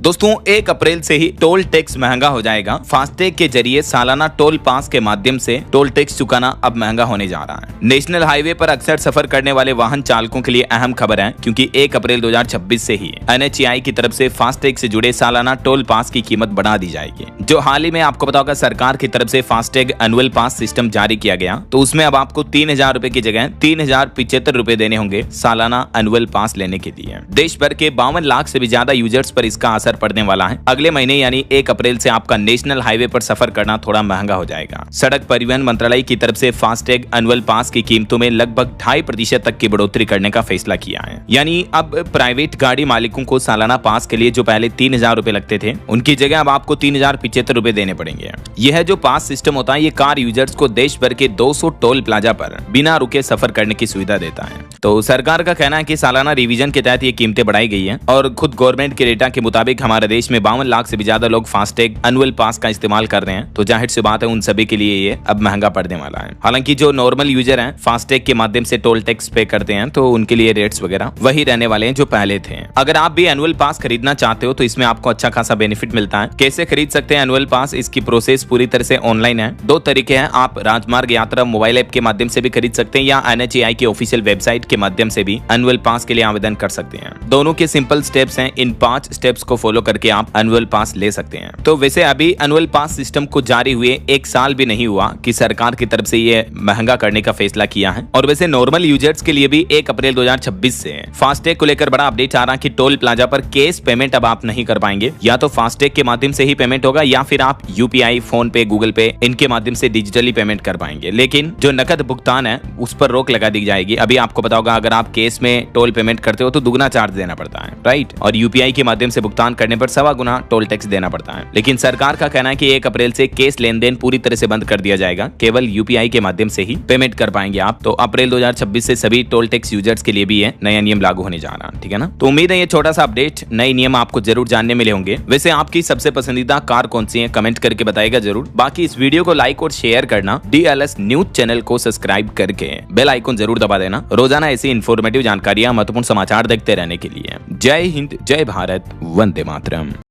दोस्तों 1 अप्रैल से ही toll tax महंगा हो जाएगा। फास्टैग के जरिए सालाना टोल पास के माध्यम से टोल टैक्स चुकाना अब महंगा होने जा रहा है। नेशनल हाईवे पर अक्सर सफर करने वाले वाहन चालकों के लिए अहम खबर है, क्योंकि 1 अप्रैल 2026 से ही NHAI की तरफ से फास्टैग से जुड़े सालाना टोल पास की कीमत बढ़ा दी जाएगी। जो हाल ही में आपको पता होगा सरकार की तरफ से फास्टैग एनुअल पास सिस्टम जारी किया गया, तो उसमें अब आपको 3000 रुपए की जगह 3075 रुपए देने होंगे सालाना एनुअल पास लेने के लिए। देश भर के 52 लाख से भी ज्यादा यूजर्स पर इसका असर पड़ने वाला है। अगले महीने यानी 1 अप्रैल से आपका नेशनल हाईवे पर सफर करना थोड़ा महंगा हो जाएगा। सड़क परिवहन मंत्रालय की तरफ से फास्टैग एनुअल पास की कीमतों में लगभग 2.5% तक की बढ़ोतरी करने का फैसला किया है। यानी अब प्राइवेट गाड़ी मालिकों को सालाना पास के लिए जो पहले 3000 रुपए लगते थे, उनकी जगह अब आपको 3075 रुपए देने पड़ेंगे। यह जो पास सिस्टम होता है, ये कार यूजर्स को देश भर के 200 टोल प्लाजा पर बिना रुके सफर करने की सुविधा देता है। तो सरकार का कहना है कि सालाना रिवीजन के तहत ये कीमतें बढ़ाई गई है और खुद गवर्नमेंट के डेटा के मुताबिक हमारे देश में 52 लाख से भी ज्यादा लोग फास्टैग एनुअल पास का इस्तेमाल कर रहे हैं। तो जाहिर सी बात है उन सभी के लिए ये अब महंगा पड़ने वाला है। हालांकि जो नॉर्मल यूजर हैं फास्टैग के माध्यम से टोल टैक्स पे करते हैं, तो उनके लिए रेट्स वगैरह वही रहने वाले हैं जो पहले थे। अगर आप भी एनुअल पास खरीदना चाहते हो तो इसमें आपको अच्छा खासा बेनिफिट मिलता है। कैसे खरीद सकते हैं एनुअल पास, इसकी प्रोसेस पूरी तरह से ऑनलाइन है। 2 तरीके हैं, आप राजमार्ग यात्रा मोबाइल ऐप के माध्यम से भी खरीद सकते हैं या NHAI के ऑफिशियल वेबसाइट के माध्यम से भी एनुअल पास के लिए आवेदन कर सकते हैं। दोनों के सिंपल स्टेप्स हैं। इन 5 स्टेप्स को फॉलो करके आप एनुअल पास ले सकते हैं। तो वैसे अभी एनुअल पास सिस्टम को जारी हुए 1 साल भी नहीं हुआ कि सरकार की तरफ से ये महंगा करने का फैसला किया है। और वैसे नॉर्मल यूजर्स के लिए भी 1 अप्रैल 2026 से फास्टैग को लेकर बड़ा अपडेट आ रहा है कि टोल प्लाजा पर कैश पेमेंट अब आप नहीं कर पाएंगे। या तो फास्टैग के माध्यम से ही पेमेंट होगा या फिर आप UPI, फोन पे, गूगल पे इनके माध्यम से डिजिटली पेमेंट कर पाएंगे। लेकिन जो नकद भुगतान है उस पर रोक लगा दी जाएगी। अभी आपको पता होगा अगर आप कैश में टोल पेमेंट करते हो तो दुगना चार्ज देना पड़ता है, राइट। और UPI के माध्यम से भुगतान करने पर 1.25 गुना टोल टैक्स देना पड़ता है। लेकिन सरकार का कहना है कि 1 अप्रैल से कैश लेन देन पूरी तरह से बंद कर दिया जाएगा। केवल UPI के माध्यम से ही पेमेंट कर पाएंगे आप। तो अप्रैल 2026 से सभी टोल टैक्स यूजर्स के लिए भी ये नया नियम लागू होने जा रहा है, ठीक है ना। तो उम्मीद है ये छोटा सा अपडेट, नए नियम आपको जरूर जानने मिले होंगे। वैसे आपकी सबसे पसंदीदा कार कौन सी है, कमेंट करके बताएगा जरूर। बाकी इस वीडियो को लाइक और शेयर करना, DLS न्यूज चैनल को सब्सक्राइब करके बेल आइकन जरूर दबा देना, रोजाना ऐसी इंफॉर्मेटिव जानकारियां, महत्वपूर्ण समाचार देखते रहने के लिए। जय हिंद, जय भारत, वंदे मातरम।